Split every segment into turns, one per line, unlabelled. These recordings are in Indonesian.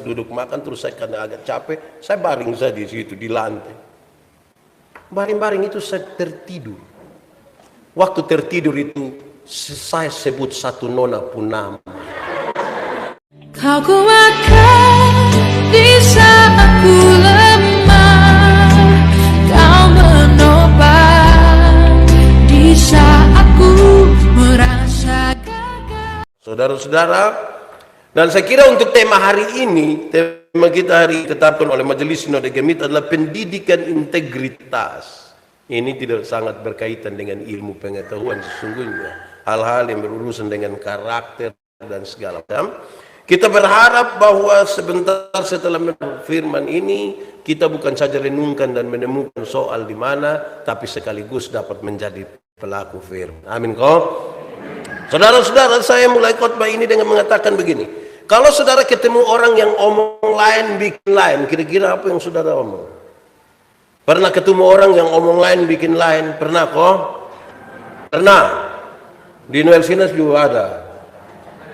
duduk makan, terus saya karena agak capek, saya baring saja di situ di lantai. Baring-baring itu saya tertidur. Waktu tertidur itu saya sebut satu nona pun nama.
Kau kuatkan di saat aku lemah, kau menopang di saat aku merasa gagal.
Saudara-saudara, dan saya kira untuk tema hari ini, tema kita hari ditetapkan oleh Majelis Sinode Gemit adalah pendidikan integritas. Ini tidak sangat berkaitan dengan ilmu pengetahuan sesungguhnya, hal-hal yang berurusan dengan karakter dan segala macam. Kita berharap bahwa sebentar setelah firman ini, kita bukan saja renungkan dan menemukan soal di mana, tapi sekaligus dapat menjadi pelaku firman. Amin kok. Saudara-saudara, saya mulai khotbah ini dengan mengatakan begini. Kalau saudara ketemu orang yang omong lain bikin lain, kira-kira apa yang saudara omong? Pernah ketemu orang yang omong lain bikin lain? Pernah kok? Pernah. Di Noel Sinas juga ada.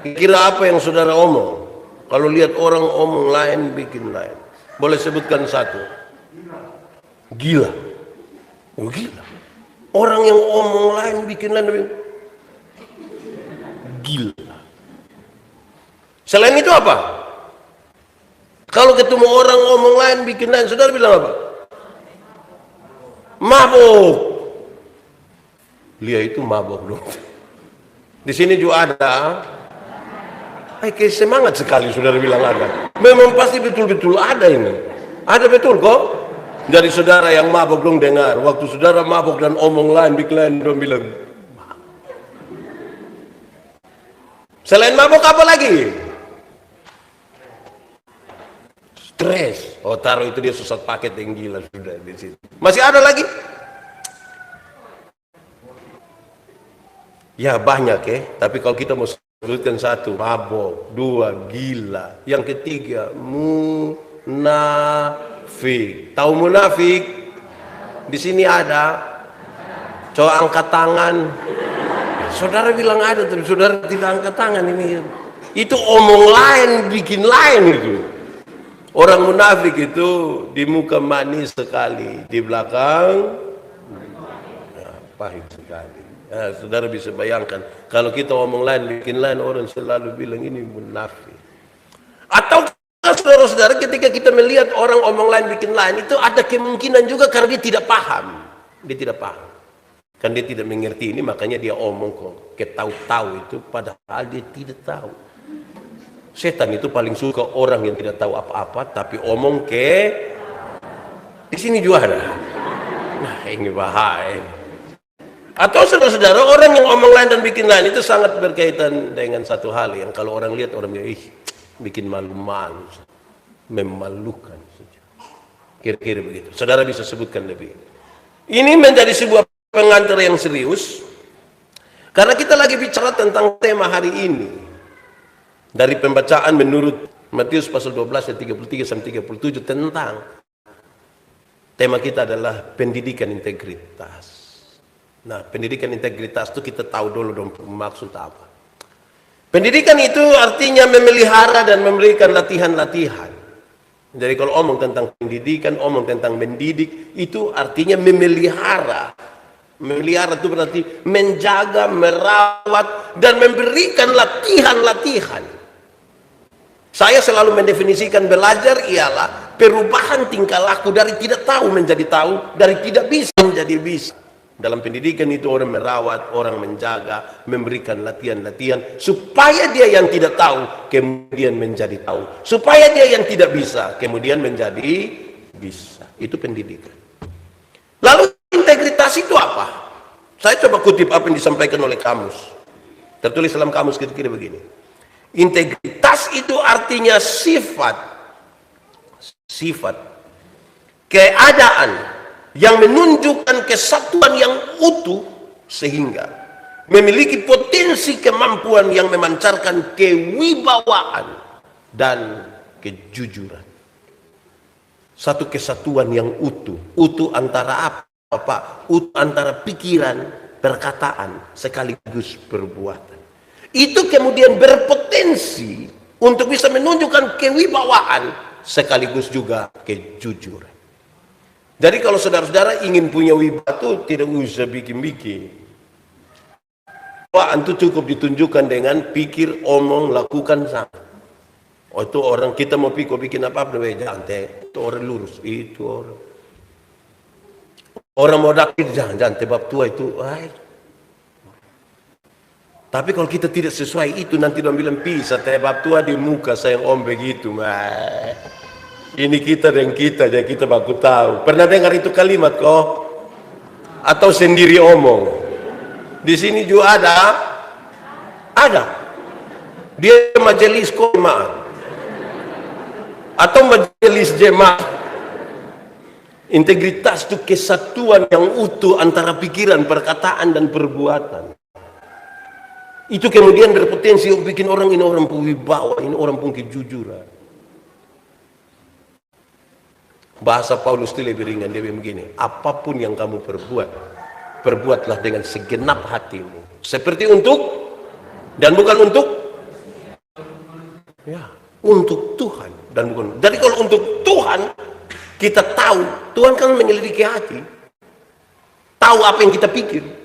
Kira apa yang saudara omong? Kalau lihat orang omong lain bikin lain. Boleh sebutkan satu. Gila. Oh, gila. Orang yang omong lain bikin lain. Gila. Selain itu apa? Kalau ketemu orang omong lain bikin lain, saudara bilang apa? Mabuk. Dia itu mabuk dong. Di sini juga ada. Kayak semangat sekali saudara bilang ada. Memang pasti betul-betul ada ini. Ada betul kok. Dari saudara yang mabuk dong dengar. Waktu saudara mabuk dan omong lain bikin lain dong bilang. Selain mabuk apa lagi? Stres. Oh taruh itu dia susah paket yang gila sudah di situ. Masih ada lagi? Ya banyak ya. Tapi kalau kita mau sebutkan satu, mabok, dua, gila. Yang ketiga, munafik. Tahu munafik? Di sini ada. Coba angkat tangan. Saudara bilang ada, tapi saudara tidak angkat tangan ini. Itu omong lain, bikin lain itu. Orang munafik itu di muka manis sekali, di belakang pahit sekali. Nah, saudara bisa bayangkan, kalau kita omong lain, bikin lain, orang selalu bilang ini munafik. Atau saudara-saudara, ketika kita melihat orang omong lain, bikin lain, itu ada kemungkinan juga karena dia tidak paham. Dia tidak paham. Kan dia tidak mengerti ini, makanya dia omong kok ketahu-tahu itu, padahal dia tidak tahu. Setan itu paling suka orang yang tidak tahu apa-apa, tapi omong di sini juga ada. Nah, ini bahaya. Atau saudara-saudara, orang yang omong lain dan bikin lain itu sangat berkaitan dengan satu hal yang kalau orang lihat orang bilang, bikin malu-malu, memalukan saja. Kira-kira begitu. Saudara bisa sebutkan lebih. Ini menjadi sebuah pengantar yang serius karena kita lagi bicara tentang tema hari ini. Dari pembacaan menurut Matius pasal 12 ayat 33 sampai 37 tentang tema kita adalah pendidikan integritas. Nah, pendidikan integritas itu kita tahu dulu dong maksud apa. Pendidikan itu artinya memelihara dan memberikan latihan-latihan. Jadi kalau omong tentang pendidikan, omong tentang mendidik, itu artinya memelihara. Memelihara itu berarti menjaga, merawat, dan memberikan latihan-latihan. Saya selalu mendefinisikan belajar ialah perubahan tingkah laku dari tidak tahu menjadi tahu, dari tidak bisa menjadi bisa. Dalam pendidikan itu orang merawat, orang menjaga, memberikan latihan-latihan supaya dia yang tidak tahu kemudian menjadi tahu, supaya dia yang tidak bisa kemudian menjadi bisa. Itu pendidikan. Lalu integritas itu apa? Saya coba kutip apa yang disampaikan oleh kamus. Tertulis dalam kamus kira-kira begini. Integritas itu artinya sifat keadaan yang menunjukkan kesatuan yang utuh sehingga memiliki potensi kemampuan yang memancarkan kewibawaan dan kejujuran. Satu kesatuan yang utuh. Utuh antara apa? Utuh antara pikiran, perkataan, sekaligus perbuatan. Itu kemudian berpotensi untuk bisa menunjukkan kewibawaan sekaligus juga kejujuran. Jadi kalau saudara-saudara ingin punya wibawa itu tidak usah bikin-bikin. Kewibawaan itu cukup ditunjukkan dengan pikir, omong, lakukan sama. Oh itu orang kita mau bikin apa-apa, jangan itu orang lurus, itu orang mau dakir jangan tebab tua itu. Tapi kalau kita tidak sesuai itu nanti orang bilang bisa tebab tua di muka sayang om begitu. Ini kita dan kita, jadi kita baku tahu. Pernah dengar itu kalimat kok? Atau sendiri omong? Di sini juga ada. Dia majelis jemaah atau majelis jemaah. Integritas itu kesatuan yang utuh antara pikiran, perkataan dan perbuatan. Itu kemudian berpotensi untuk bikin orang ini orang berwibawa, ini orang punya kejujuran. Bahasa Paulus itu lebih ringan, dia begini, apapun yang kamu perbuat, perbuatlah dengan segenap hatimu, seperti untuk dan bukan untuk untuk Tuhan dan bukan. Jadi kalau untuk Tuhan, kita tahu Tuhan kan menyelidiki hati, tahu apa yang kita pikir.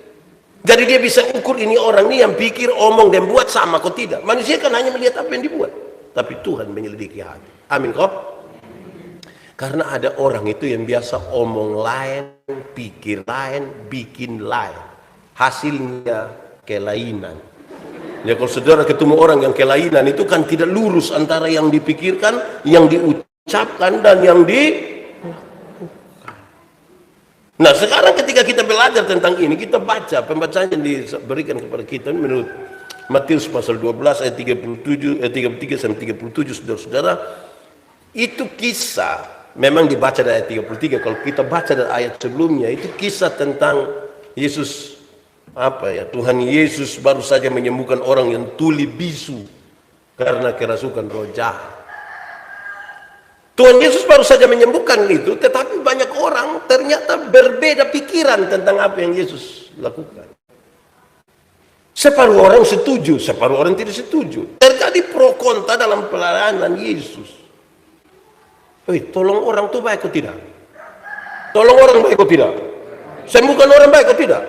Jadi dia bisa ukur ini orang ini yang pikir, omong dan buat sama kok tidak. Manusia kan hanya melihat apa yang dibuat, tapi Tuhan menyelidiki hati. Amin kok. Karena ada orang itu yang biasa omong lain, pikir lain, bikin lain. Hasilnya kelainan. Ya kalau saudara ketemu orang yang kelainan itu kan tidak lurus antara yang dipikirkan, yang diucapkan dan yang Nah sekarang ketika kita belajar tentang ini, kita baca pembacaan yang diberikan kepada kita menurut Matius pasal 12 ayat 33 sampai 37, saudara-saudara. Itu kisah memang dibaca dari ayat 33. Kalau kita baca dari ayat sebelumnya, itu kisah tentang Yesus, Tuhan Yesus baru saja menyembuhkan orang yang tuli bisu karena kerasukan roh jahat. Tuhan Yesus baru saja menyembuhkan itu, tetapi banyak orang ternyata berbeda pikiran tentang apa yang Yesus lakukan. Separuh orang setuju, separuh orang tidak setuju. Terjadi pro kontra dalam pelayanan Yesus. Tolong orang itu baik atau tidak? Tolong orang baik atau tidak? Sembuhkan orang baik atau tidak?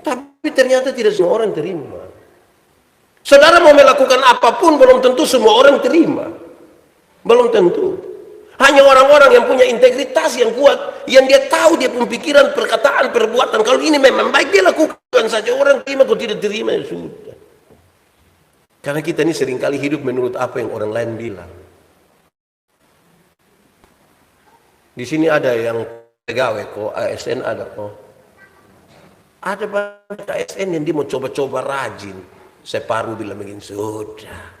Tapi ternyata tidak semua orang terima. Saudara mau melakukan apapun, belum tentu semua orang terima. Belum tentu. Hanya orang-orang yang punya integritas yang kuat, yang dia tahu dia punya pikiran, perkataan, perbuatan. Kalau ini memang baik, dia lakukan saja. Orang terima atau tidak terima, ya sudah. Karena kita ini seringkali hidup menurut apa yang orang lain bilang. Di sini ada yang pegawai kok, ASN ada kok. Ada banyak ASN yang dia mau coba-coba rajin. Separuh bilang begini, sudah.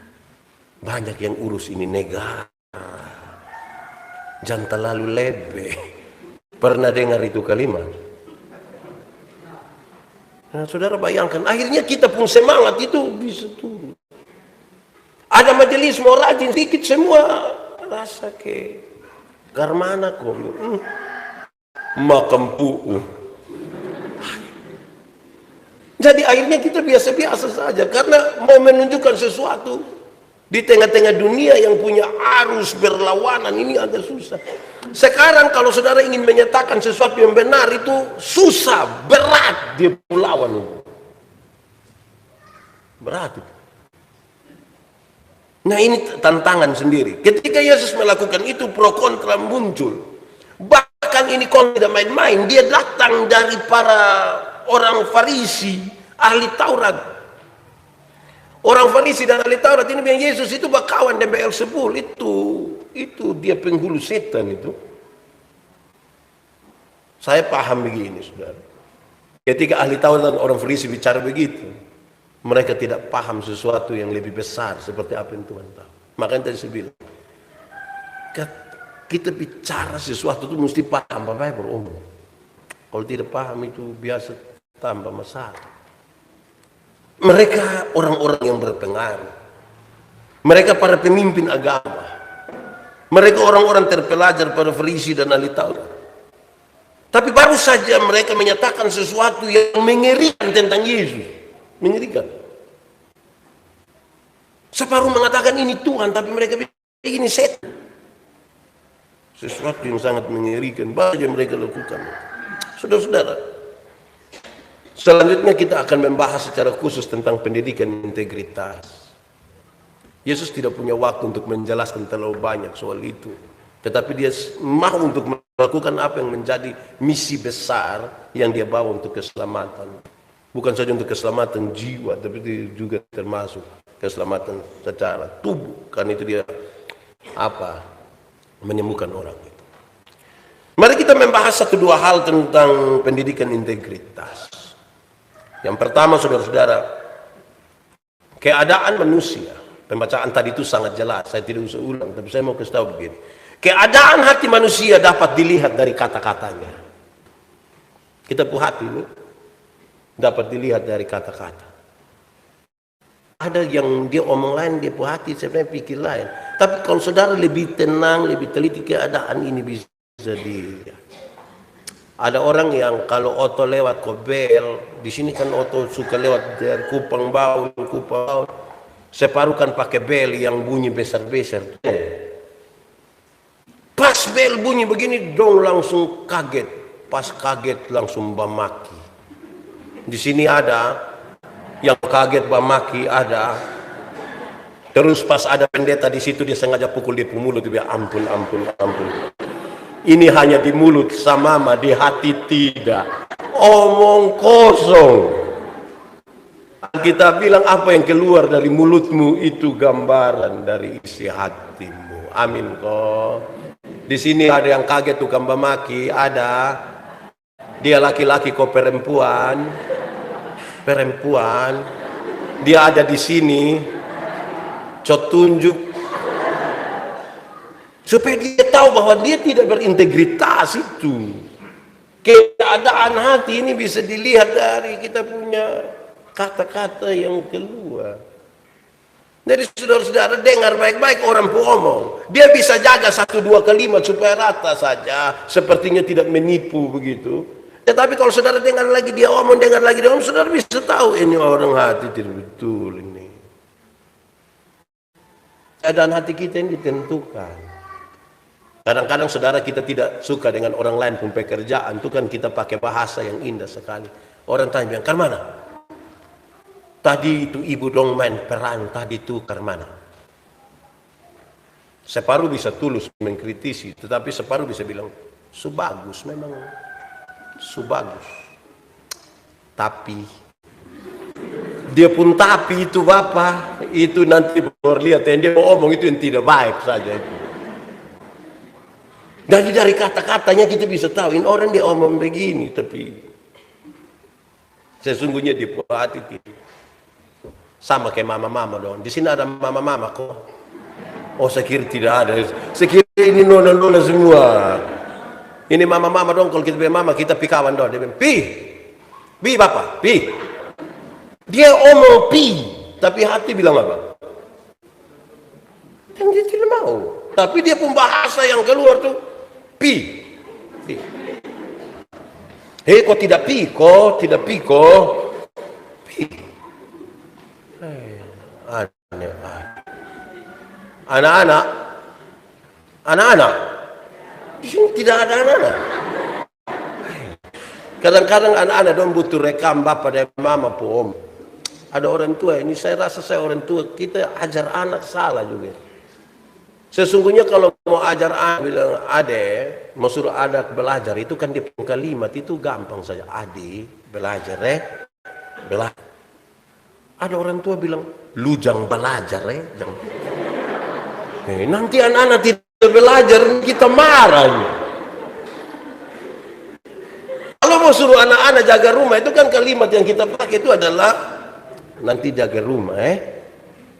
Banyak yang urus ini negara. Jangan terlalu lebih. Pernah dengar itu kalimat? Nah, saudara bayangkan, akhirnya kita pun semangat itu bisa turun. Ada majelis mau rajin sedikit semua rasa ke garmana kok. Makam puu. Jadi akhirnya kita biasa-biasa saja karena mau menunjukkan sesuatu. Di tengah-tengah dunia yang punya arus berlawanan ini agak susah. Sekarang kalau saudara ingin menyatakan sesuatu yang benar itu susah, berat dia melawan. Berat. Nah ini tantangan sendiri. Ketika Yesus melakukan itu pro kontra muncul. Bahkan ini kalau tidak main-main, dia datang dari para orang Farisi, ahli Taurat. Orang Farisi dan ahli Taurat ini bilang Yesus itu berkawan dengan Beelzebul, itu dia penghulu setan itu. Saya paham begini, saudara. Ketika ahli Taurat dan orang Farisi bicara begitu, mereka tidak paham sesuatu yang lebih besar seperti apa yang Tuhan tahu. Makanya tadi saya bilang, kita bicara sesuatu itu mesti paham apa yang beromong. Kalau tidak paham itu biasa tambah masalah. Mereka orang-orang yang berpengaruh. Mereka para pemimpin agama. Mereka orang-orang terpelajar, para Farisi dan ahli Taurat. Tapi baru saja mereka menyatakan sesuatu yang mengerikan tentang Yesus. Mengerikan. Separuh mengatakan ini Tuhan, tapi mereka bilang ini setan. Sesuatu yang sangat mengerikan, banyak yang mereka lakukan. Saudara-saudara, selanjutnya kita akan membahas secara khusus tentang pendidikan integritas. Yesus tidak punya waktu untuk menjelaskan terlalu banyak soal itu. Tetapi dia mau untuk melakukan apa yang menjadi misi besar yang dia bawa untuk keselamatan. Bukan saja untuk keselamatan jiwa, tapi juga termasuk keselamatan secara tubuh. Karena itu dia menyembuhkan orang itu. Mari kita membahas satu dua hal tentang pendidikan integritas. Yang pertama, saudara-saudara, keadaan manusia. Pembacaan tadi itu sangat jelas, saya tidak usah ulang, tapi saya mau kasih tahu begini. Keadaan hati manusia dapat dilihat dari kata-katanya. Kita punya hati ini dapat dilihat dari kata-kata. Ada yang dia omong lain, dia punya hati sebenarnya pikir lain. Tapi kalau saudara lebih tenang, lebih teliti, keadaan ini bisa dilihat. Ada orang yang kalau oto lewat kobel, di sini kan oto suka lewat dari Kupang Baul, separuh kan pakai bel yang bunyi besar-besar. Pas bel bunyi begini, dong langsung kaget. Pas kaget langsung bamaki. Di sini ada yang kaget bamaki ada. Terus pas ada pendeta di situ dia sengaja pukul dia mulut, dia ampun. Ini hanya di mulut sama di hati tidak. Omong kosong. Kita bilang apa yang keluar dari mulutmu itu gambaran dari isi hatimu. Amin kok. Di sini ada yang kaget tukang bamaki, ada dia laki-laki kok perempuan. Dia ada di sini. Cok tunjuk supaya dia tahu bahwa dia tidak berintegritas itu. Keadaan hati ini bisa dilihat dari kita punya kata-kata yang keluar. Jadi saudara-saudara dengar baik-baik orang ngomong. Dia bisa jaga 1-2 kalimat supaya rata saja. Sepertinya tidak menipu begitu. Tetapi kalau saudara dengar lagi dia omong, saudara bisa tahu ini orang hati tidak betul ini. Keadaan hati kita yang ditentukan. Kadang-kadang saudara kita tidak suka dengan orang lain pun pekerjaan. Itu kan kita pakai bahasa yang indah sekali. Orang tanya, "Kan mana? Tadi itu ibu dong main peran, tadi itu karmana." Separuh bisa tulus mengkritisi, tetapi separuh bisa bilang, "Subagus memang, subagus." Tapi dia pun tapi itu Bapak, itu nanti baru lihat yang dia mau omong itu yang tidak baik saja itu. Dari kata-katanya kita bisa tahu ini orang dia omong begini, tapi sesungguhnya di hati tidak. Sama kayak mama-mama dong. Di sini ada mama-mama kok. Oh saya kira tidak ada. Saya kira ini nona-nona semua. Ini mama-mama dong. Kalau kita bilang mama kita pi kawan dong. Dia bilang pi Bapak, pi. Dia omong pi, tapi hati bilang apa? Dan dia tidak mau. Tapi dia pun bahasa yang keluar tuh pi. Kok tidak pi, kok tidak pi, kok pi. Aneh. Anak-anak. Di sini tidak ada anak-anak. Kadang-kadang anak-anak dong butuh rekam bapak dan mama pun. Ada orang tua, ini saya rasa saya orang tua, kita ajar anak salah juga. Sesungguhnya kalau mau ajar anak, bilang adek, mau suruh anak belajar, itu kan di kalimat, itu gampang saja. Adik, belajar belajar. Ada orang tua bilang, lu jangan belajar jangan. Nanti anak-anak tidak belajar, kita marah. Kalau mau suruh anak-anak jaga rumah, itu kan kalimat yang kita pakai itu adalah nanti jaga rumah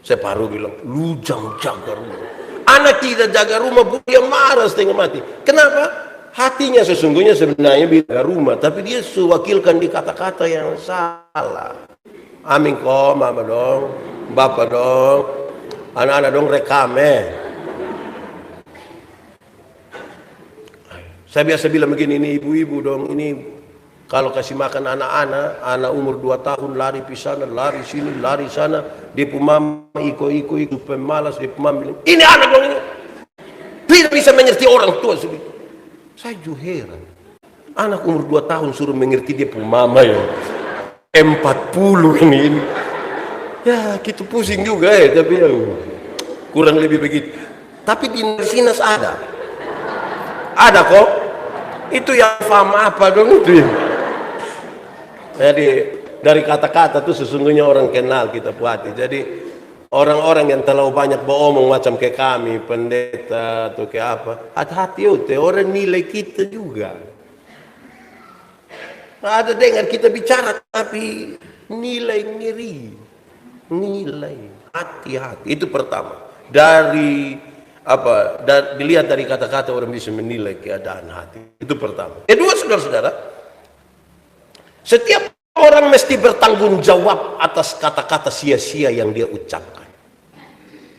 Separuh bilang lu jangan jaga rumah. Anak tidak jaga rumah, dia marah setengah mati. Kenapa? Hatinya sesungguhnya sebenarnya jaga rumah, tapi dia sewakilkan di kata-kata yang salah. Amin kok mama dong, bapak dong, anak-anak dong rekam Saya biasa bilang begini, ini ibu-ibu dong, ini kalau kasih makan anak-anak, anak umur 2 tahun lari di sana, lari sini, lari sana, Dia pun mama iko pemalas, dia pun mama bilang, ini anak dong ini. Tidak bisa mengerti orang tua. Saya juga heran. Anak umur 2 tahun suruh mengerti dia pun mama ya. 40 ini. Ya, kita pusing juga tapi ya, kurang lebih begitu. Tapi di Sinas ada. Ada kok. Itu yang paham apa dong itu ya. Jadi dari kata-kata itu sesungguhnya orang kenal kita buat. Jadi orang-orang yang terlalu banyak beromong macam kayak kami, pendeta atau kayak apa, hati-hati orang nilai kita juga. Ada dengar kita bicara tapi nilai ngeri, nilai hati-hati itu pertama. Dari apa? Dilihat dari kata-kata orang bisa menilai keadaan hati. Itu pertama. Kedua, saudara-saudara, setiap orang mesti bertanggung jawab atas kata-kata sia-sia yang dia ucapkan.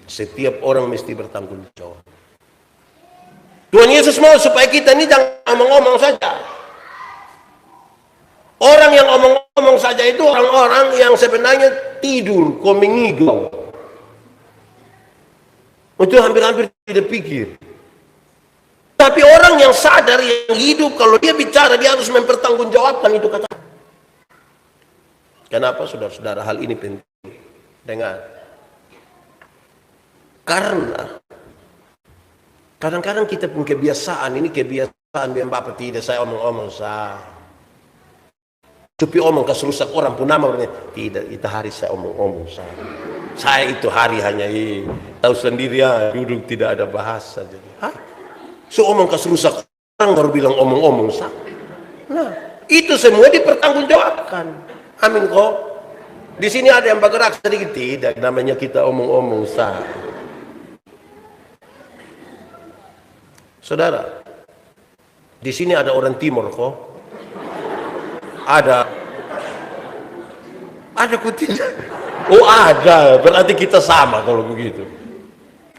Setiap orang mesti bertanggung jawab. Tuhan Yesus mau supaya kita ini jangan omong-omong saja. Orang yang omong-omong saja itu orang-orang yang sebenarnya tidur, komengigau. Itu hampir-hampir tidak pikir. Tapi orang yang sadar, yang hidup, kalau dia bicara, dia harus mempertanggungjawabkan itu kata. Kenapa saudara-saudara hal ini penting? Dengar. Karena kadang-kadang kita punya kebiasaan, ini kebiasaan biar Bapak tidak saya omong-omong sah. Tapi omong keserusak orang pun nama orangnya. Tidak, itu hari saya omong-omong sah. Saya itu hari hanya tahu sendiri ya, duduk tidak ada bahasa. Jadi, so omong keserusak orang baru bilang omong-omong sah. Nah, itu semua dipertanggungjawabkan. Amin kok. Di sini ada yang bergerak sedikit, tidak, namanya kita omong-omong sah. Saudara, di sini ada orang timur kok. Ada kok tidak? Oh ada, berarti kita sama kalau begitu.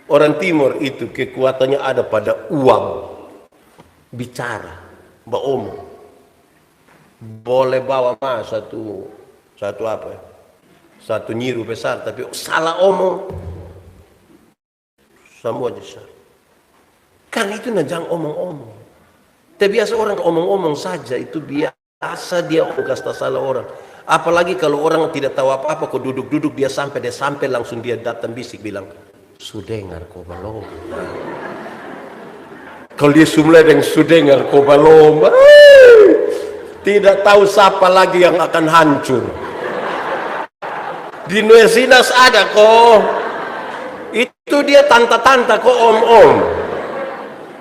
Orang timur itu kekuatannya ada pada uang, bicara, beromong. Boleh bawa mas satu apa ya? Satu nyiru besar, tapi salah omong, semua besar. Kan itu jangan omong-omong. Terbiasa orang omong-omong saja itu biasa dia kasih salah orang. Apalagi kalau orang tidak tahu apa-apa, kok duduk-duduk dia sampai langsung dia datang bisik bilang, sudengar kau balom. Kalau dia sumlai dengan sudengar kau balom, tidak tahu siapa lagi yang akan hancur. Di Nueva Sinas ada kok. Itu dia tanta-tanta kok om-om.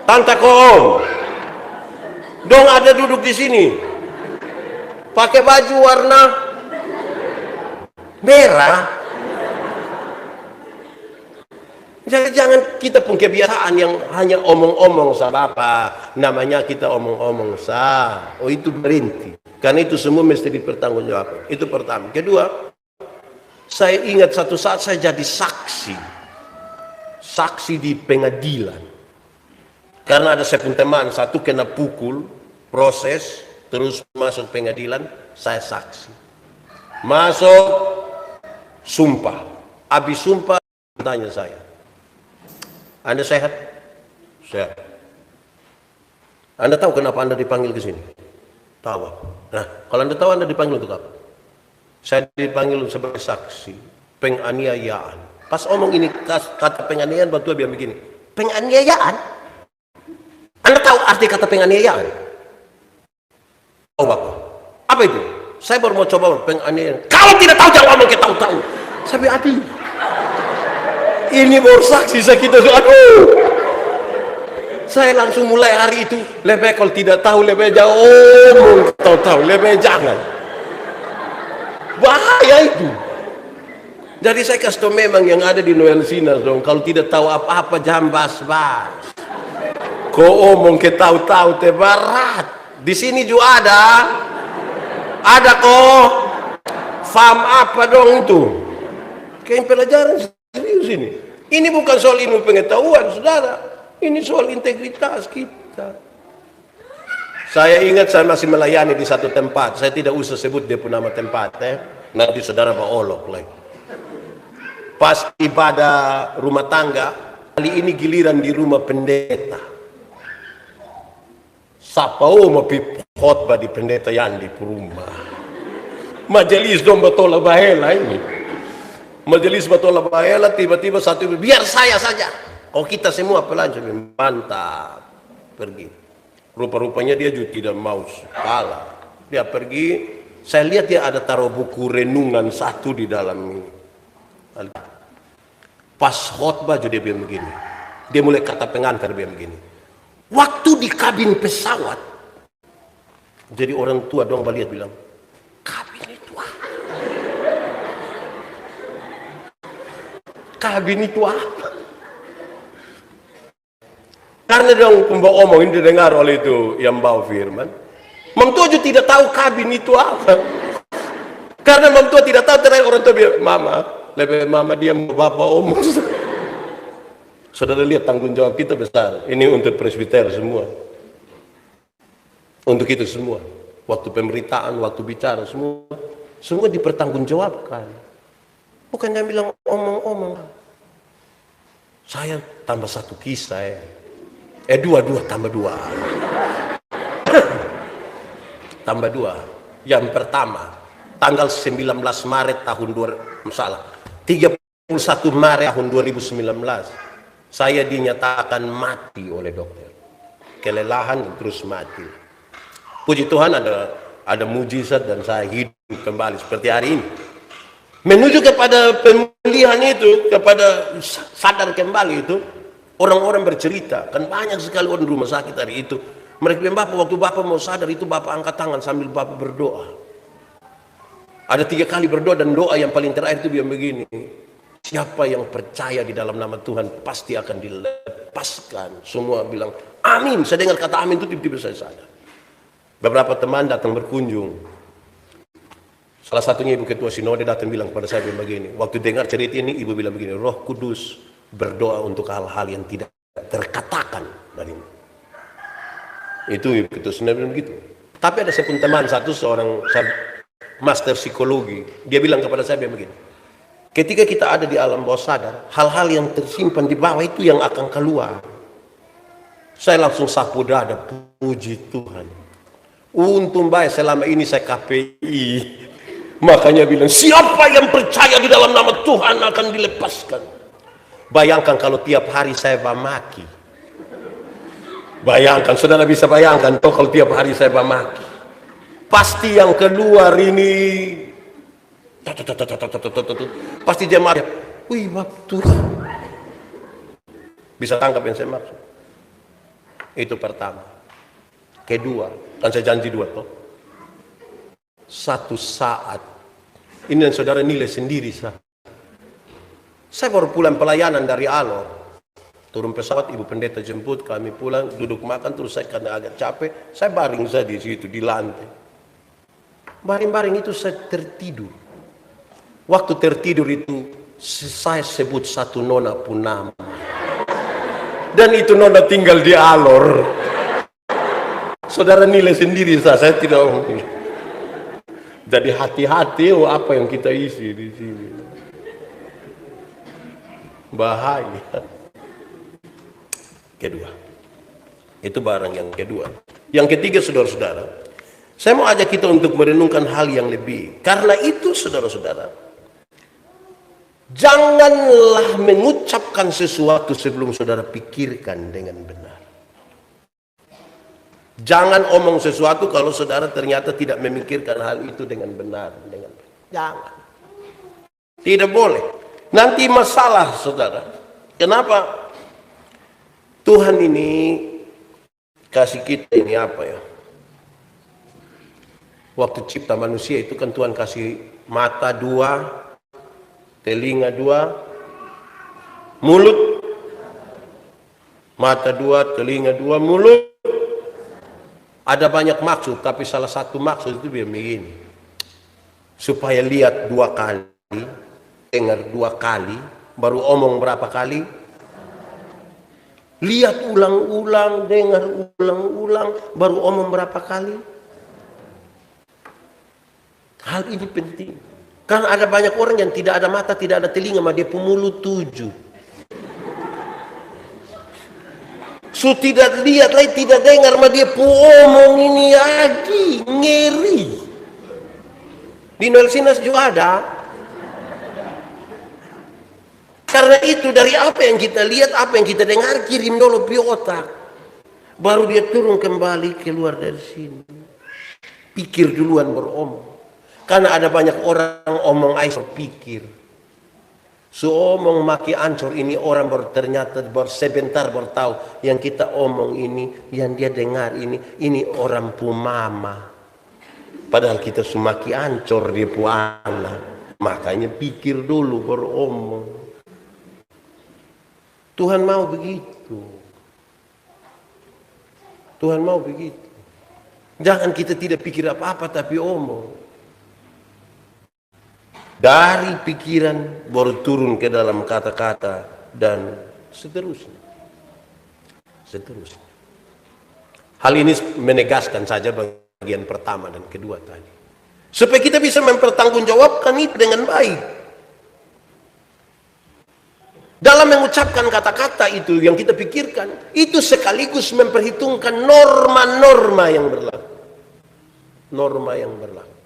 Tanta kok om. Dong ada duduk di sini. Pakai baju warna merah. Jangan kita pun kebiasaan yang hanya omong-omong sama apa. Namanya kita omong-omong sah. Oh itu berhenti. Karena itu semua mesti dipertanggungjawabkan. Itu pertama. Kedua, saya ingat satu saat saya jadi saksi. Saksi di pengadilan. Karena ada saya pun teman, satu kena pukul, proses, terus masuk pengadilan, saya saksi. Masuk, sumpah. Habis sumpah, tanya saya. Anda sehat? Sehat. Anda tahu kenapa Anda dipanggil ke sini? Tahu. Nah, kalau Anda tahu Anda dipanggil untuk apa? Saya dipanggil sebagai saksi penganiayaan. Pas omong ini kata penganiayaan, batu biar begini. Penganiayaan? Anda tahu arti kata penganiayaan? Oh Bapak, apa itu? Saya baru mau coba penganiayaan. Kalau tidak tahu jangan ngomong, kita tahu-tahu. Sampai hati. Ini baru saksi saya kita, aduh. Saya langsung mulai hari itu, lebih kalau tidak tahu lebih jauh, tahu-tahu lebih jangan. Bahaya itu. Jadi saya kasih tahu memang yang ada di Nueva Sinas dong. Kalau tidak tahu apa-apa jangan bahas-bahas. Kau omong ke tahu-tahu te barat. Di sini juga ada. Ada kok. Faham apa dong itu? Kayak pelajaran serius ini. Ini bukan soal ilmu pengetahuan, saudara. Ini soal integritas kita. Saya ingat saya masih melayani di satu tempat. Saya tidak usah sebut dia pun nama tempat. Nanti saudara berolok lagi. Pas ibadah rumah tangga, kali ini giliran di rumah pendeta. Sapa mau khotbah di pendeta yang di rumah. Majelis dong batola bahela ini. Majelis batola bahela, tiba-tiba satu biar saya saja. Oh kita semua pelajar mantap pergi. Rupa-rupanya dia juga tidak mau kalah. Dia pergi. Saya lihat dia ada taruh buku renungan satu di dalam ini. Pas khotbah dia bilang begini. Dia mulai kata pengantar dia begini. Waktu di kabin pesawat, jadi orang tua dong baliat bilang, kabin itu apa? Kabin itu apa? Karena dong pembawa omong ini didengar oleh itu yang bawa firman. Mam tua juga tidak tahu kabin itu apa. Karena mam tua tidak tahu, terakhir orang tua bilang, mama dia mau bapak omong. Saudara lihat tanggung jawab kita besar. Ini untuk presbiter semua. Untuk itu semua. Waktu pemberitaan, waktu bicara semua dipertanggungjawabkan. Bukan yang bilang omong-omong. Saya tambah satu kisah dua tambah dua. Tambah dua. Yang pertama, tanggal 19 Maret tahun 31 Maret tahun 2019. Saya dinyatakan mati oleh dokter. Kelelahan terus mati. Puji Tuhan ada mujizat dan saya hidup kembali seperti hari ini. Menuju kepada pemulihan itu, kepada sadar kembali itu, orang-orang bercerita. Kan banyak sekali orang di rumah sakit hari itu. Mereka bilang, Bapak, waktu Bapak mau sadar itu Bapak angkat tangan sambil Bapak berdoa. Ada 3 kali berdoa dan doa yang paling terakhir itu bilang begini. Siapa yang percaya di dalam nama Tuhan pasti akan dilepaskan. Semua bilang amin. Saya dengar kata amin itu tiba-tiba saya sadar. Beberapa teman datang berkunjung. Salah satunya ibu ketua sinode datang bilang kepada saya begini. Waktu dengar cerita ini ibu bilang begini. Roh Kudus berdoa untuk hal-hal yang tidak terkatakan darimu. Itu ibu ketua sinode bilang begitu. Tapi ada sepun teman seorang master psikologi. Dia bilang kepada saya begini. Ketika kita ada di alam bawah sadar, hal-hal yang tersimpan di bawah itu yang akan keluar. Saya langsung sapu dada, puji Tuhan. Untung baik selama ini saya KPI. Makanya bilang, siapa yang percaya di dalam nama Tuhan akan dilepaskan. Bayangkan kalau tiap hari saya bamaki. Bayangkan, saudara bisa bayangkan toh kalau tiap hari saya bamaki. Pasti yang keluar ini pasti dia marah. Wih, waktu bisa tangkap yang saya maksud. Itu pertama. Kedua, kan saya janji 2 toh. Satu saat ini yang saudara nilai sendiri saya baru pulang pelayanan dari Alor. Turun pesawat, ibu pendeta jemput, kami pulang, duduk makan, terus saya karena agak capek, saya baring saya di situ di lantai. Baring-baring itu saya tertidur. Waktu tertidur itu saya sebut satu nona pun nama. Dan itu nona tinggal di Alor. Saudara nilai sendiri saya tidak ngomong. Jadi hati-hati apa yang kita isi di sini. Bahaya. Kedua. Itu barang yang kedua. Yang ketiga saudara-saudara. Saya mau ajak kita untuk merenungkan hal yang lebih. Karena itu saudara-saudara. Janganlah mengucapkan sesuatu sebelum saudara pikirkan dengan benar. Jangan omong sesuatu kalau saudara ternyata tidak memikirkan hal itu dengan benar. Jangan. Tidak boleh. Nanti masalah saudara. Kenapa? Tuhan ini kasih kita ini apa ya? Waktu cipta manusia itu kan Tuhan kasih mata 2, telinga 2, mulut, mata 2, telinga 2, mulut. Ada banyak maksud, tapi salah satu maksud itu begini. Supaya lihat 2 kali, dengar 2 kali, baru omong berapa kali? Lihat ulang-ulang, dengar ulang-ulang, baru omong berapa kali? Hal ini penting. Karena ada banyak orang yang tidak ada mata, tidak ada telinga, mah dia mulut 7. Tidak lihat lagi, tidak dengar, mah dia omong ini lagi, ngeri. Di Nelsinas juga ada. Karena itu dari apa yang kita lihat, apa yang kita dengar, kirim dulu di otak. Baru dia turun kembali keluar dari sini. Pikir duluan beromong. Karena ada banyak orang omong aja pikir. Omong maki ancur ini orang baru ternyata baru sebentar baru tahu yang kita omong ini, yang dia dengar ini orang pumama. Padahal kita semakin ancur dia puana. Makanya pikir dulu baru omong. Tuhan mau begitu. Tuhan mau begitu. Jangan kita tidak pikir apa-apa tapi omong. Dari pikiran baru turun ke dalam kata-kata dan seterusnya. Seterusnya. Hal ini menegaskan saja bagian pertama dan kedua tadi. Supaya kita bisa mempertanggungjawabkan itu dengan baik. Dalam mengucapkan kata-kata itu yang kita pikirkan, itu sekaligus memperhitungkan norma-norma yang berlaku. Norma yang berlaku.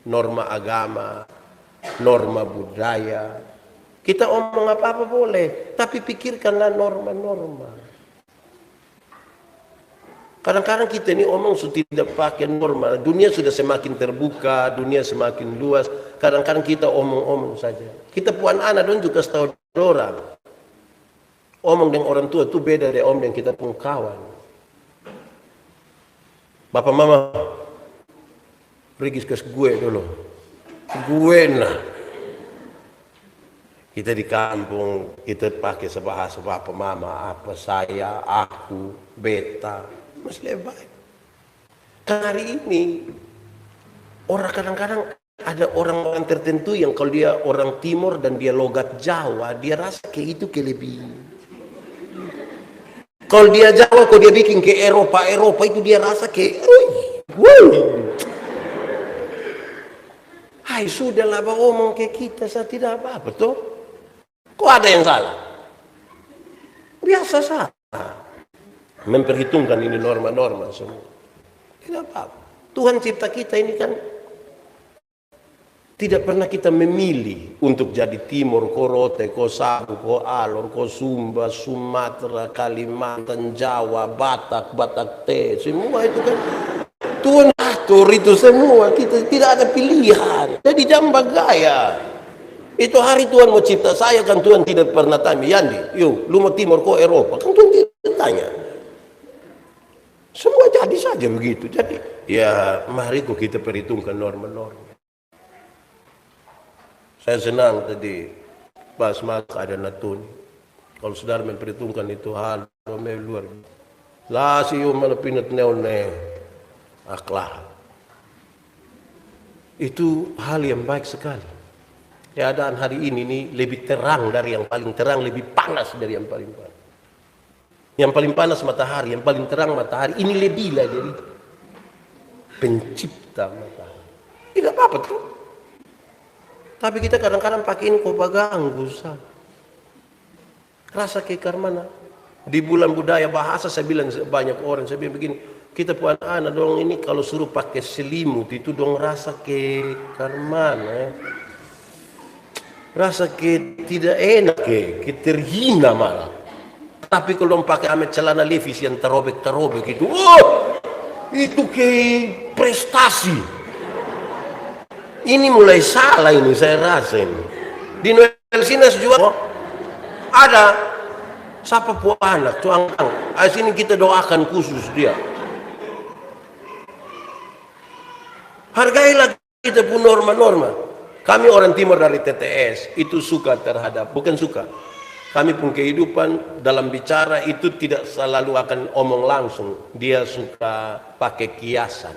Norma agama, norma budaya. Kita omong apa-apa boleh, tapi pikirkanlah norma-norma. Kadang-kadang kita ini omong sudah tidak pakai norma. Dunia sudah semakin terbuka, dunia semakin luas. Kadang-kadang kita omong-omong saja. Kita puan anak dan juga setahu orang. Omong dengan orang tua itu beda dari omong dengan kita pun kawan. Bapak mama pergi ke gue dulu. Gue nah. Kita di kampung, kita pakai sebahasa bapak mama, apa saya, aku, beta. Masih lebih baik. Hari ini, orang kadang-kadang ada orang-orang tertentu yang kalau dia orang timur dan dia logat Jawa, dia rasa kayak itu kelebihan. Kalau dia Jawa, kalau dia bikin ke Eropa itu dia rasa kayak, hai sudahlah Pak omong kayak kita, saya tidak apa-apa tuh. Kok ada yang salah? Biasa salah. Memperhitungkan ini norma-norma semua. Tidak apa-apa. Tuhan cipta kita ini kan tidak pernah kita memilih untuk jadi Timur, ko Rote, ko Sabu, ko Alor, ko Sumba, Sumatera, Kalimantan, Jawa, Batak, Batak T, semua itu kan Tuhan atur itu semua. Kita tidak ada pilihan. Jadi jamba gaya. Itu hari Tuhan mau cipta saya kan Tuhan tidak pernah tanya, Yandi, yuk lu mau Timur ko Eropa, kan Tuhan tidak tanya. Semua jadi saja begitu. Jadi ya mari kita perhitungkan norma-norma. Saya senang tadi pas maka ada Natun. Kalau saudara memperhitungkan itu hal luar biasa. Lah si mana pinat neone akhlak. Itu hal yang baik sekali. Keadaan hari ini nih lebih terang dari yang paling terang, lebih panas dari yang paling panas. Yang paling panas matahari, yang paling terang matahari. Ini lebih lah dari pencipta matahari. Tidak apa-apa tuh. Tapi kita kadang-kadang pakai ini kok ganggu. Rasa kekar mana? Di bulan budaya bahasa saya bilang banyak orang, saya bilang begini, kita puan anak dong ini kalau suruh pakai selimut itu dong rasa kekar mana? Rasa tidak enak terhina malah. Tapi kalau pakai amet celana levis yang terobek-terobek itu, itu kayak prestasi. Ini mulai salah ini saya rasa ini. Di Nelsinas juga ada siapa pun anak tuangkang. Sini kita doakan khusus dia. Hargailah kita pun norma-norma. Kami orang timur dari TTS itu suka terhadap, bukan suka. Kami pun kehidupan dalam bicara itu tidak selalu akan omong langsung. Dia suka pakai kiasan.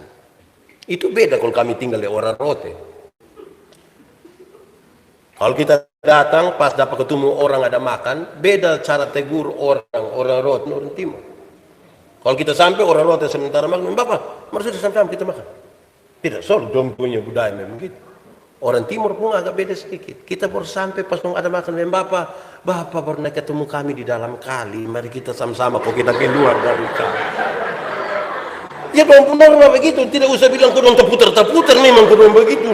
Itu beda kalau kami tinggal di orang Rote. Kalau kita datang pas dapat ketemu orang ada makan, beda cara tegur orang Rote, orang timur. Kalau kita sampai orang Rote sementara makan, Bapak, mari sudah sampai kita makan. Tidak, soal dong punya budaya memang gitu. Orang timur pun agak beda sedikit. Kita baru sampai pas ada makan dengan Bapak baru ketemu kami di dalam kali. Mari kita sama-sama kok kita keluar dari kali. Ya dong normal begitu. Tidak usah bilang kau terputar memang kau begitu.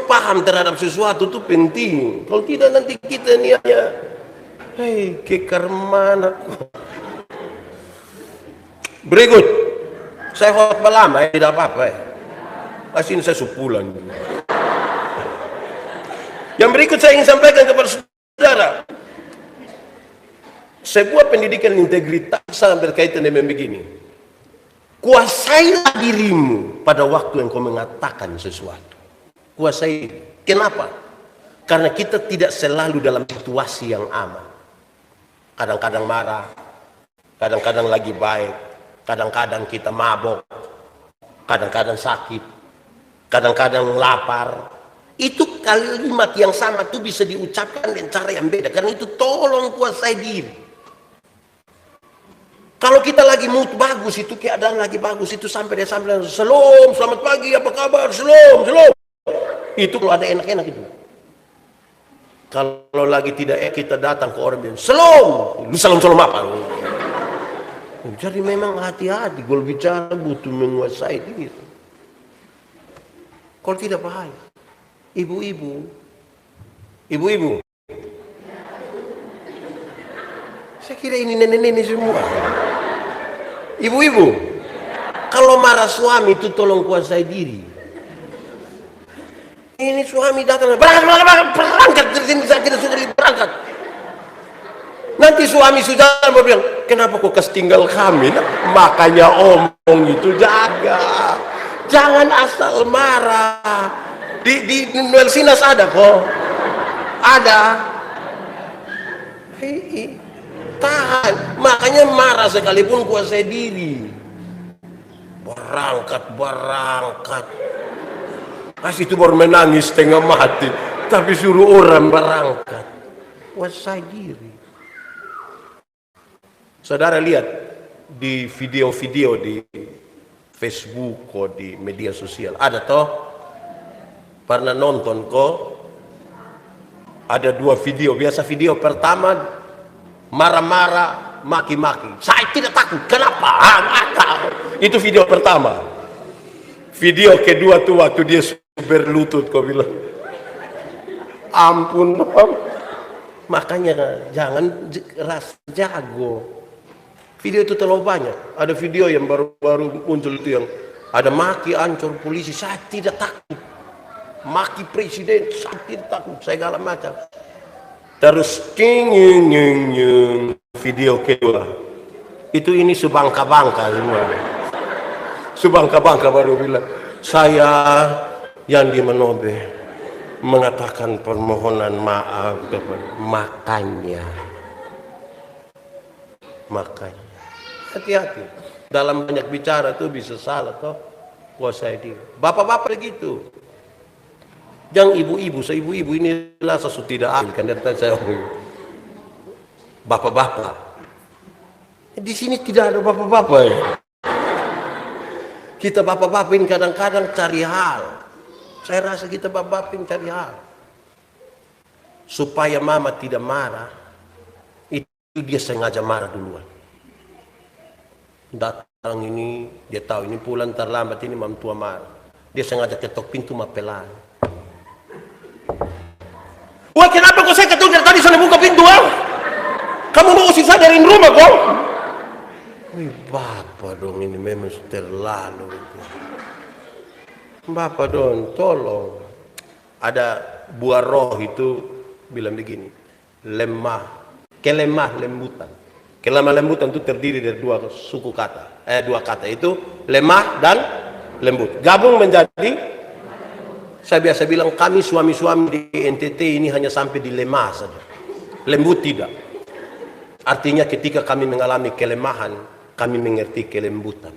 Paham terhadap sesuatu itu penting. Kalau tidak nanti kita niatnya, hei kekar mana kok. Berikut, saya khotbah lama tidak apa-apa Kasih saya 10 bulan. Yang berikut saya ingin sampaikan kepada saudara. Sebuah pendidikan integritas sangat berkaitan dengan begini. Kuasailah dirimu pada waktu yang kau mengatakan sesuatu. Kuasai. Kenapa? Karena kita tidak selalu dalam situasi yang aman. Kadang-kadang marah, kadang-kadang lagi baik, kadang-kadang kita mabok, kadang-kadang sakit, kadang-kadang lapar. Itu kalimat yang sama itu bisa diucapkan dengan cara yang beda. Karena itu tolong kuasai diri. Kalau kita lagi mood bagus itu, keadaan lagi bagus itu sampai dia sampai "Shalom, selamat pagi, apa kabar? Shalom, shalom." Itu kalau ada enak-enak itu. Kalau lagi tidak kita datang ke orang bilang "Shalom." Lu salam apa? Jadi memang hati-hati kalau bicara butuh menguasai diri. Kalau tidak bahaya. Ibu-ibu. Saya kira ini nenek-nenek semua. Ibu-ibu, kalau marah suami itu tolong kuasai diri. Ini suami datang, berangkat dari sini saya tidak sudah berangkat. Nanti suami sudah bilang, kenapa kok tinggal kami? Nah, makanya omong itu jaga, jangan asal marah. Di Noel Sinas ada kok, ada. Tahan, makanya marah sekalipun kuasai diri. Berangkat. Kasih itu baru menangis setengah mati, tapi suruh orang berangkat. Kuasai diri. Saudara lihat di video-video di Facebook atau di media sosial, ada toh? Pernah nonton kok? Ada 2 video. Biasa video pertama marah-marah, maki-maki. Saya tidak takut. Kenapa? Itu video pertama. Video kedua tuh waktu dia berlutut kau bilang, ampun. Makanya jangan ras jago. Video itu terlalu banyak. Ada video yang baru muncul itu yang ada maki ancur polisi. Saya tidak takut. Maki presiden, saya tidak takut. Segala macam. Terus video kedua. Itu ini subangka-bangka semua. Subangka-bangka baru bilang, saya yang di Menobe mengatakan permohonan maaf kepada makanya. Hati-hati. Dalam banyak bicara tuh bisa salah toh. Kuasai diri. Bapak-bapak begitu. Yang ibu-ibu, seibu-ibu inilah sesuatu tidak adil. Kan dari saya bapak-bapak. Di sini tidak ada bapak-bapak ya. Kita bapak-bapak ini kadang-kadang cari hal. Saya rasa kita bapak-bapak ini cari hal. Supaya mama tidak marah, itu dia sengaja marah duluan. Datang ini, dia tahu ini pulang terlambat, ini mam tua marah. Dia sengaja ketok pintu mapelan. Wah, kenapa kok saya ketuk dari tadi sana buka pintu? Kamu mau usir saya dari rumah kok? Wih, bapak dong ini memang terlalu. Bapak dong, tolong. Ada buah roh itu bilang begini, kelemah lembutan. Kelemah lembutan itu terdiri dari 2 suku kata, 2 kata itu lemah dan lembut. Gabung menjadi. Saya biasa bilang kami suami-suami di NTT ini hanya sampai di lemah saja. Lembut tidak. Artinya ketika kami mengalami kelemahan, kami mengerti kelembutan.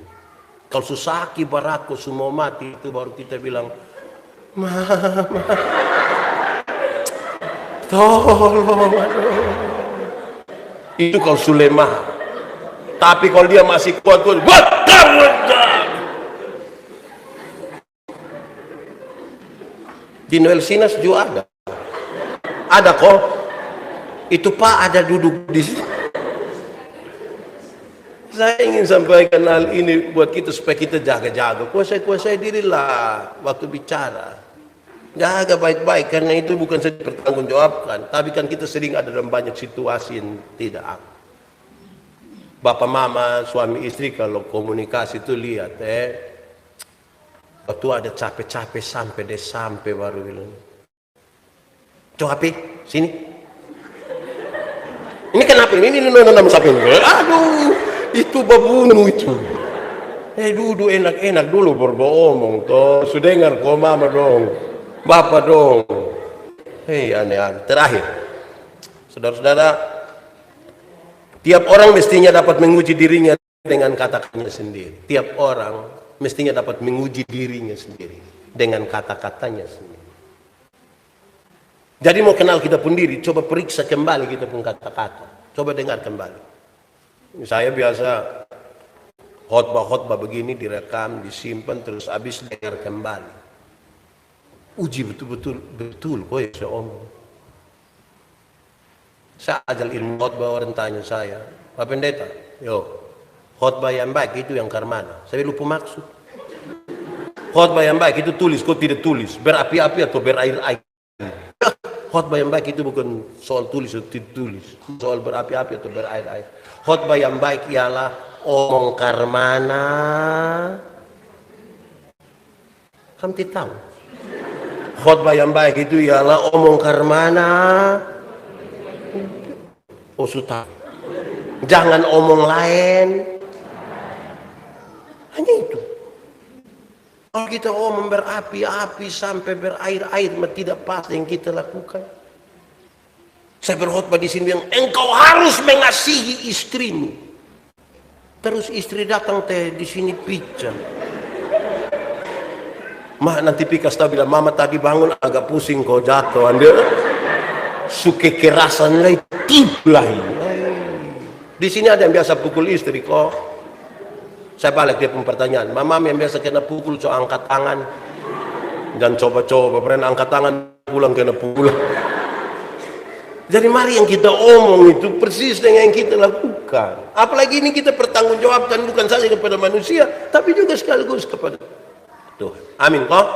Kalau susah beratku semua mati, itu baru kita bilang, mama, tolong. Itu kalau sulemah. Tapi kalau dia masih kuat, Di Noel Sinas juga ada. Ada kok. Itu Pak ada duduk di sini. Saya ingin sampaikan hal ini buat kita supaya kita jaga-jaga. Kuasai dirilah waktu bicara. Jaga baik-baik, karena itu bukan saja bertanggungjawabkan, tapi kan kita sering ada dalam banyak situasi yang tidak. Bapak mama, suami istri kalau komunikasi itu lihat, waktu ada capek-capek sampai baru bilang, coba HP, sini. Ini kenapa? Ini nonton sampai aduh, itu babunuh itu. Duduk enak-enak dulu berbohong toh, sudah dengar kok mama dong. Bapak dong. Aneh-aneh. Terakhir, saudara-saudara, tiap orang mestinya dapat menguji dirinya dengan kata-katanya sendiri. Tiap orang mestinya dapat menguji dirinya sendiri dengan kata-katanya sendiri. Jadi mau kenal kita pun diri, coba periksa kembali kita pun kata-kata. Coba dengar kembali. Saya biasa khotbah begini direkam, disimpan, terus habis dengar kembali. Uji betul kok ya saya omong. Saya ajal ilmu khotbah, orang tanya saya, Pak Pendeta, khotbah yang baik itu yang karmana. Saya lupa maksud. Khotbah yang baik itu tulis, kok tidak tulis, berapi-api atau berair-air. Khotbah yang baik itu bukan soal tulis atau tidak tulis, soal berapi-api atau berair-air. Khotbah yang baik ialah omong karmana. Kamu tidak tahu? Khotbah yang baik itu ialah omong karmana. Oh sudah. Jangan omong lain. Hanya itu. Kalau kita omong berapi-api sampai berair-air, tidak pas yang kita lakukan. Saya berkhotbah di sini bilang, engkau harus mengasihi istrimu. Terus istri datang di sini pican. Nanti Pika tahu bilang, mama tadi bangun agak pusing kok jatuh. Anda suka kerasan lagi lah. Di sini ada yang biasa pukul istri kok. Saya balik dia pun pertanyaan, mama yang biasa kena pukul so angkat tangan. Dan coba-coba pernah angkat tangan pulang kena pukul. Jadi mari yang kita omong itu persis dengan yang kita lakukan. Apalagi ini kita pertanggungjawabkan bukan saja kepada manusia, tapi juga sekaligus kepada Tuhan. Amin kok.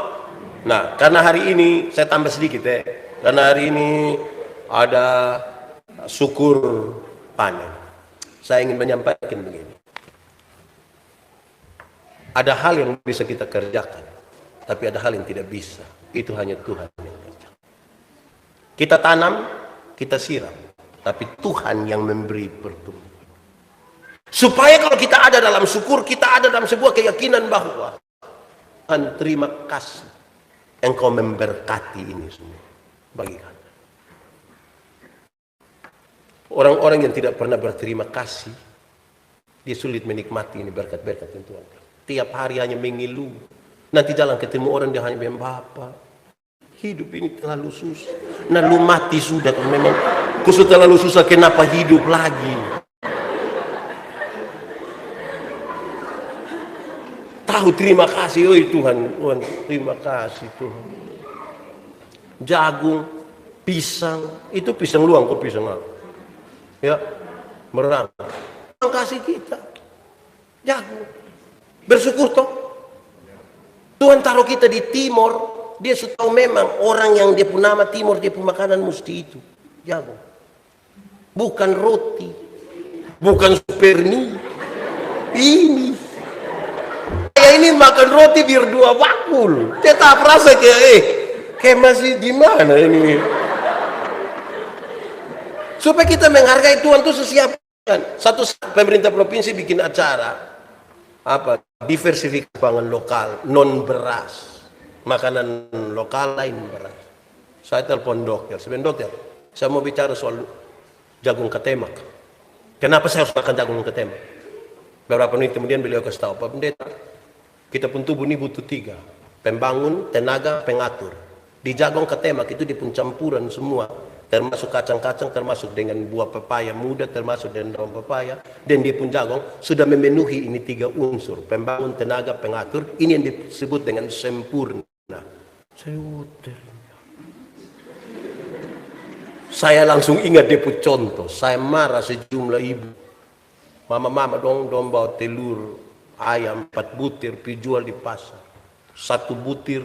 Nah, karena hari ini saya tambah sedikit karena hari ini ada syukur panen. Saya ingin menyampaikan begini. Ada hal yang bisa kita kerjakan, tapi ada hal yang tidak bisa. Itu hanya Tuhan yang kerjakan. Kita tanam, kita siram, tapi Tuhan yang memberi pertumbuhan. Supaya kalau kita ada dalam syukur, kita ada dalam sebuah keyakinan bahwa Tuhan terima kasih engkau memberkati ini semua bagi kami. Orang-orang yang tidak pernah berterima kasih, dia sulit menikmati ini berkat-berkat yang Tuhan. Tiap hari hanya mengeluh. Nanti jalan ketemu orang dia hanya bilang, Bapak, hidup ini terlalu susah. Nah lu mati sudah, kalau memang kau sudah terlalu susah, kenapa hidup lagi? Tahu terima kasih, Tuhan, terima kasih Tuhan. Jagung, pisang, itu pisang luang kok pisang apa? Ya, merang. Tuhan kasih kita jagung. Bersyukur toh. Tuhan taruh kita di timur, dia sudah tahu memang orang yang dia pun nama timur, dia pun makanan mesti itu jagung. Bukan roti, bukan supermi. Ini makan roti biar 2 bakul. Tetap rasa kayak masih gimana ini. Supaya kita menghargai Tuhan itu sesiapkan. Satu pemerintah provinsi bikin acara diversifikasi pangan lokal, non beras, makanan lokal lain beras. Saya telepon dokter, dokter, saya mau bicara soal jagung ketemak. Kenapa saya harus makan jagung ketemak? Beberapa menit kemudian beliau kasih tahu, Pak Pendeta, kita pun tubuh ini butuh 3, pembangun, tenaga, pengatur. Di jagung ketemak itu di campuran semua, termasuk kacang-kacang, termasuk dengan buah pepaya muda, termasuk dengan daun pepaya, dan dia pun jagung sudah memenuhi ini 3 unsur, pembangun, tenaga, pengatur. Ini yang disebut dengan sempurna. Saya udah. Saya langsung ingat dia pun contoh. Saya marah sejumlah ibu. Mama-mama dong bawa telur ayam 4 butir pi jual di pasar. 1 butir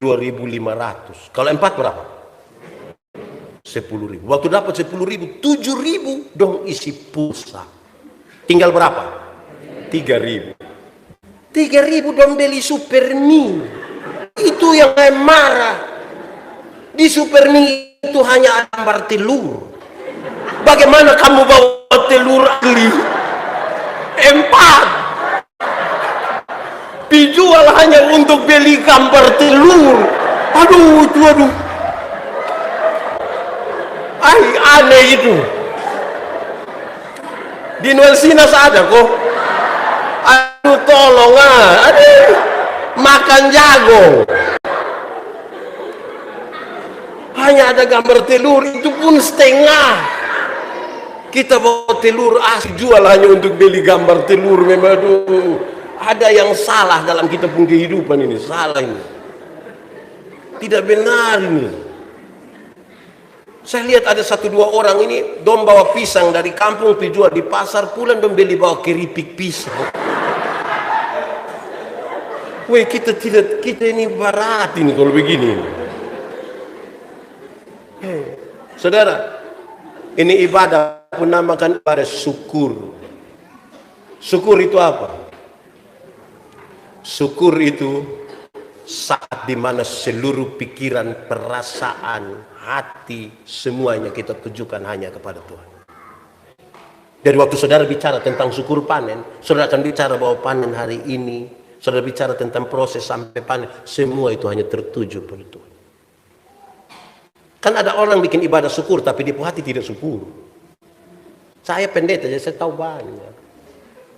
2.500. Kalau 4 berapa? 10.000. Waktu dapat 10.000, 7.000 dong isi pulsa. Tinggal berapa? 3.000. 3.000 dong beli supermie. Itu yang saya marah. Di supermie itu hanya ada gambar telur. Bagaimana kamu bawa telur asli 4 dijual hanya untuk beli gambar telur? Aduh. Aneh itu. Di Noel Sinas ada kok. Aduh tolong makan jagung. Hanya ada gambar telur, itu pun setengah. Kita bawa telur asli jual hanya untuk beli gambar telur. Memang aduh, ada yang salah dalam kita pun kehidupan ini. Salah ini. Tidak benar ini. Saya lihat ada 1-2 orang ini dong bawa pisang dari kampung pi jual di pasar, pulang dong beli bawa keripik pisang. Weh, kita ini barat ini kalau begini. Saudara, ini ibadah pun namakan ibadah syukur. Syukur itu apa? Syukur itu saat dimana seluruh pikiran, perasaan, hati, semuanya kita tujukan hanya kepada Tuhan. Dari waktu saudara bicara tentang syukur panen, saudara akan bicara bahwa panen hari ini, saudara bicara tentang proses sampai panen, semua itu hanya tertuju pada Tuhan. Kan ada orang bikin ibadah syukur tapi di hati tidak syukur. Saya pendeta jadi saya tahu banyak.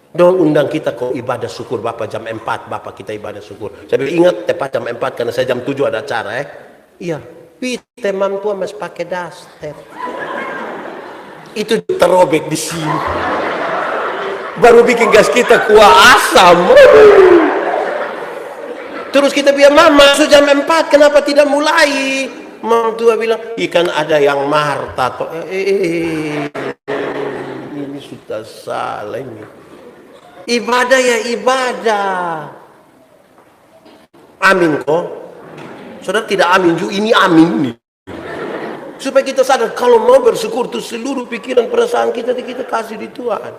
Dong undang kita ke ibadah syukur Bapak jam 4, Bapak kita ibadah syukur. Saya ingat tepat jam 4 karena saya jam 7 ada acara Iya. Pite mam tua mas pakai daster. Itu terobek di sini. Baru bikin gas kita kuah asam. Terus kita bilang, Mama sudah jam 4 kenapa tidak mulai? Mam tua bilang, ikan ada yang Marta. Ini sudah salah ini. Ibadah ya ibadah. Amin kok. Saudara tidak amin juga, ini amin nih. Supaya kita sadar kalau mau bersyukur itu seluruh pikiran perasaan kita kasih di Tuhan.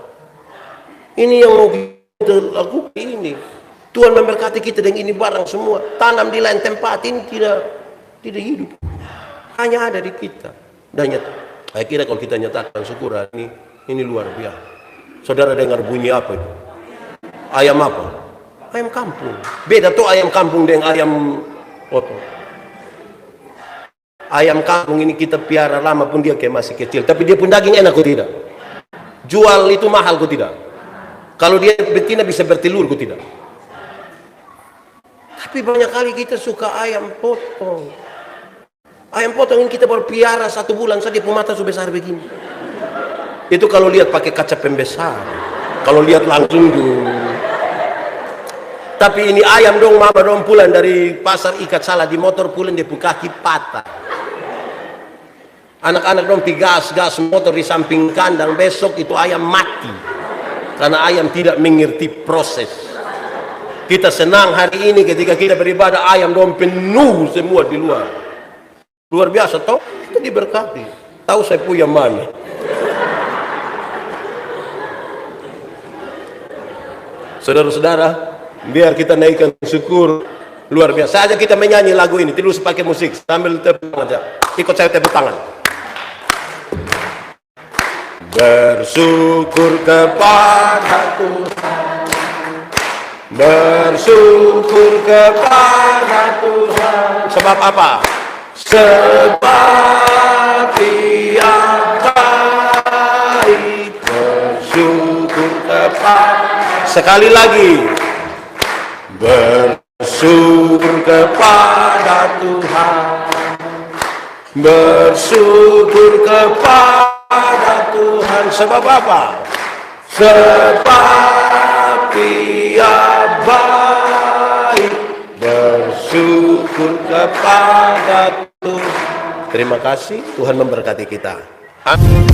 Ini yang mau kita lakukan ini. Tuhan memberkati kita dengan ini barang semua. Tanam di lain tempat ini tidak hidup. Hanya ada di kita. Dan saya kira kalau kita nyatakan syukur ini luar biasa. Saudara dengar bunyi apa itu? Ayam apa? Ayam kampung. Beda tuh ayam kampung dengan ayam potong. Ayam kampung ini kita piara lama pun dia kayak masih kecil. Tapi dia pun daging enak kok tidak? Jual itu mahal kok tidak? Kalau dia betina bisa bertelur kok tidak? Tapi banyak kali kita suka ayam potong. Ayam potong ini kita baru piara 1 bulan saja mata sebesar begini. Itu kalau lihat pakai kaca pembesar. Kalau lihat langsung dulu. Tapi ini ayam dong mama dong pulang dari pasar ikat salah di motor pulang dia punya kaki patah. Anak-anak dong gas motor di samping kandang, besok itu ayam mati. Karena ayam tidak mengerti proses. Kita senang hari ini ketika kita beribadah ayam dong penuh semua di luar. Luar biasa toh, kita diberkati. Tahu saya punya mana. Saudara-saudara, biar kita naikkan syukur luar biasa. Saja kita menyanyi lagu ini, terus pakai musik sambil tepuk aja. Ikut saya tepuk tangan. Bersyukur kepada Tuhan. Bersyukur kepada Tuhan. Sebab apa? Sebab Dia baik. Bersyukur kepada. Sekali lagi. Bersyukur kepada Tuhan. Bersyukur kepada Tuhan. Sebab apa? Sebab Dia baik. Bersyukur kepada Tuhan. Terima kasih, Tuhan memberkati kita. Amin.